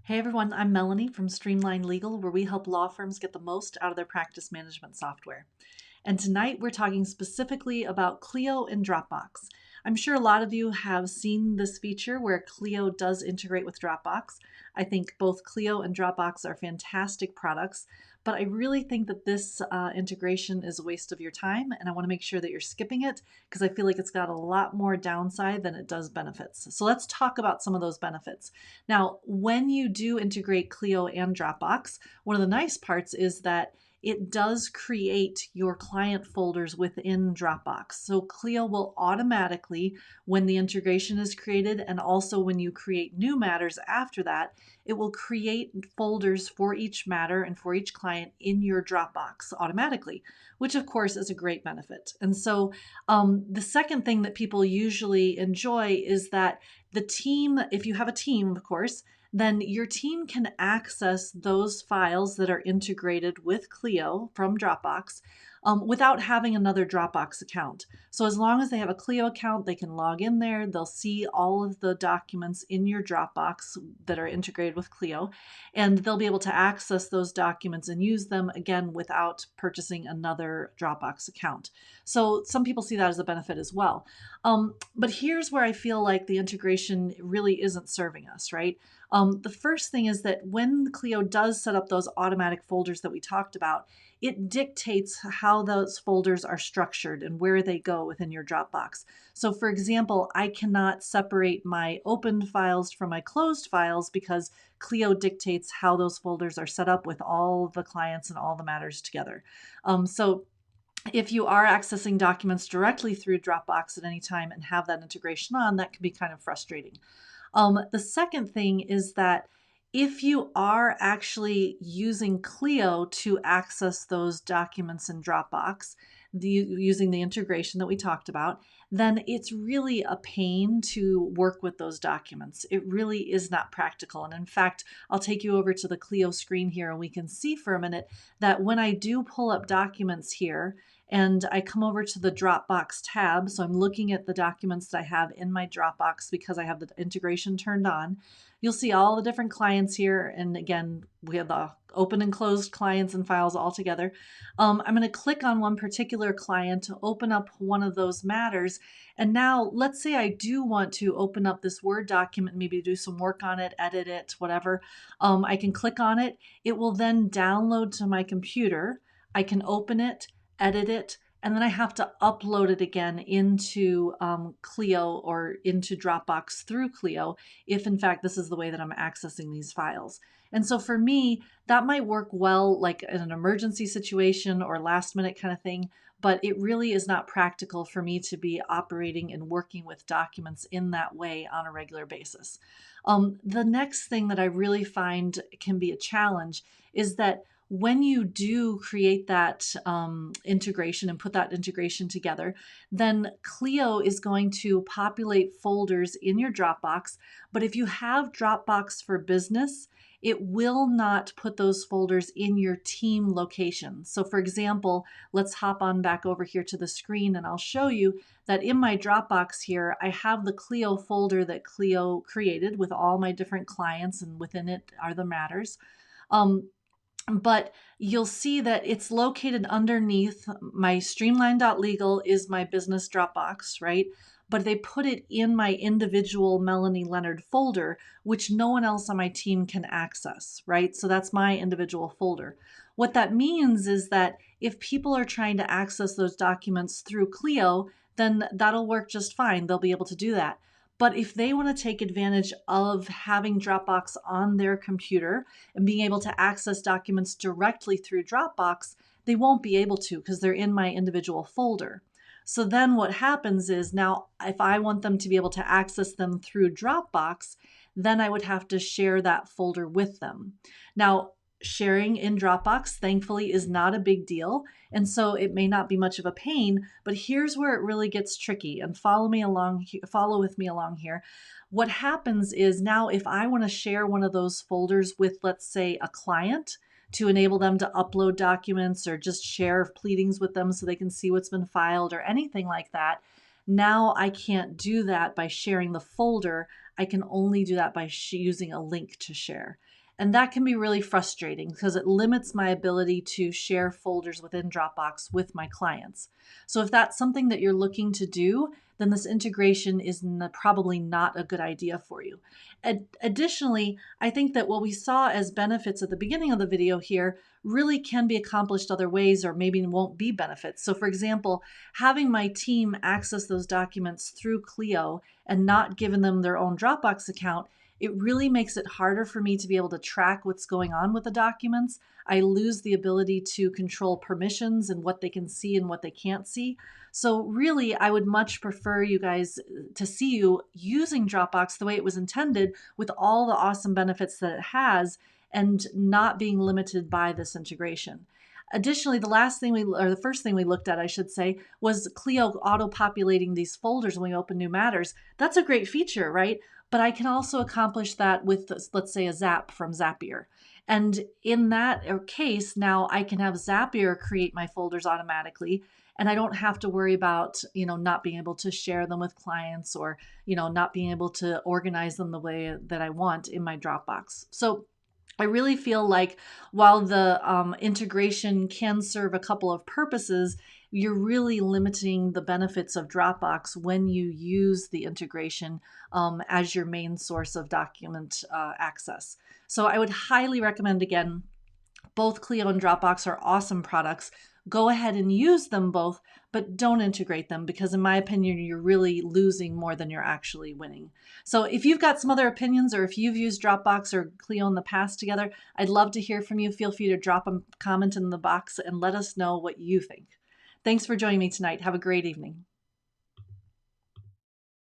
Hey everyone, I'm Melanie from Streamline Legal, where we help law firms get the most out of their practice management software. And tonight we're talking specifically about Clio and Dropbox. I'm sure a lot of you have seen this feature where Clio does integrate with Dropbox. I think both Clio and Dropbox are fantastic products, but I really think that this integration is a waste of your time, and I want to make sure that you're skipping it because I feel like it's got a lot more downside than it does benefits. So let's talk about some of those benefits. Now, when you do integrate Clio and Dropbox, one of the nice parts is that it does create your client folders within Dropbox. So Clio will automatically, when the integration is created, and also when you create new matters after that, it will create folders for each matter and for each client in your Dropbox automatically, which of course is a great benefit. And so the second thing that people usually enjoy is that the team, if you have a team, of course, then your team can access those files that are integrated with Clio from Dropbox without having another Dropbox account. So as long as they have a Clio account, they can log in there. They'll see all of the documents in your Dropbox that are integrated with Clio, and they'll be able to access those documents and use them again without purchasing another Dropbox account. So some people see that as a benefit as well. But here's where I feel like the integration really isn't serving us, right? The first thing is that when Clio does set up those automatic folders that we talked about, it dictates how those folders are structured and where they go within your Dropbox. So for example, I cannot separate my opened files from my closed files because Clio dictates how those folders are set up with all the clients and all the matters together. So if you are accessing documents directly through Dropbox at any time and have that integration on, that can be kind of frustrating. The second thing is that if you are actually using Clio to access those documents in Dropbox, using the integration that we talked about, then it's really a pain to work with those documents. It really is not practical. And in fact, I'll take you over to the Clio screen here and we can see for a minute that when I do pull up documents here, and I come over to the Dropbox tab. So I'm looking at the documents that I have in my Dropbox because I have the integration turned on. You'll see all the different clients here. And again, we have the open and closed clients and files all together. I'm going to click on one particular client to open up one of those matters. And now let's say I do want to open up this Word document, maybe do some work on it, edit it, whatever. I can click on it. It will then download to my computer. I can open it, edit it, and then I have to upload it again into Clio or into Dropbox through Clio if in fact this is the way that I'm accessing these files. And so for me, that might work well like in an emergency situation or last minute kind of thing, but it really is not practical for me to be operating and working with documents in that way on a regular basis. The next thing that I really find can be a challenge is that when you do create that integration and put that integration together, then Clio is going to populate folders in your Dropbox. But if you have Dropbox for Business, it will not put those folders in your team location. So for example, let's hop on back over here to the screen and I'll show you that in my Dropbox here, I have the Clio folder that Clio created with all my different clients, and within it are the matters. But you'll see that it's located underneath my streamline.legal is my business Dropbox, right? But they put it in my individual Melanie Leonard folder, which no one else on my team can access, right? So that's my individual folder. What that means is that if people are trying to access those documents through Clio, then that'll work just fine. They'll be able to do that. But if they want to take advantage of having Dropbox on their computer and being able to access documents directly through Dropbox, they won't be able to because they're in my individual folder. So then what happens is now if I want them to be able to access them through Dropbox, then I would have to share that folder with them. Now, sharing in Dropbox, thankfully, is not a big deal. And so it may not be much of a pain, but here's where it really gets tricky, and follow with me along here. What happens is now if I want to share one of those folders with, let's say, a client to enable them to upload documents or just share pleadings with them so they can see what's been filed or anything like that, now I can't do that by sharing the folder. I can only do that by using a link to share. And that can be really frustrating because it limits my ability to share folders within Dropbox with my clients. So if that's something that you're looking to do, then this integration is probably not a good idea for you. Additionally, I think that what we saw as benefits at the beginning of the video here really can be accomplished other ways, or maybe won't be benefits. So for example, having my team access those documents through Clio and not giving them their own Dropbox account, it really makes it harder for me to be able to track what's going on with the documents. I lose the ability to control permissions and what they can see and what they can't see. So really, I would much prefer you guys to see you using Dropbox the way it was intended, with all the awesome benefits that it has, and not being limited by this integration. Additionally, the first thing we looked at, I should say, was Clio auto-populating these folders when we open new matters. That's a great feature, right? But I can also accomplish that with, let's say, a Zap from Zapier. And in that case, now I can have Zapier create my folders automatically, and I don't have to worry about, not being able to share them with clients, or, not being able to organize them the way that I want in my Dropbox. So I really feel like while the integration can serve a couple of purposes, you're really limiting the benefits of Dropbox when you use the integration as your main source of document access. So I would highly recommend, again, both Clio and Dropbox are awesome products. Go ahead and use them both, but don't integrate them, because in my opinion, you're really losing more than you're actually winning. So if you've got some other opinions, or if you've used Dropbox or Clio in the past together, I'd love to hear from you. Feel free to drop a comment in the box and let us know what you think. Thanks for joining me tonight. Have a great evening.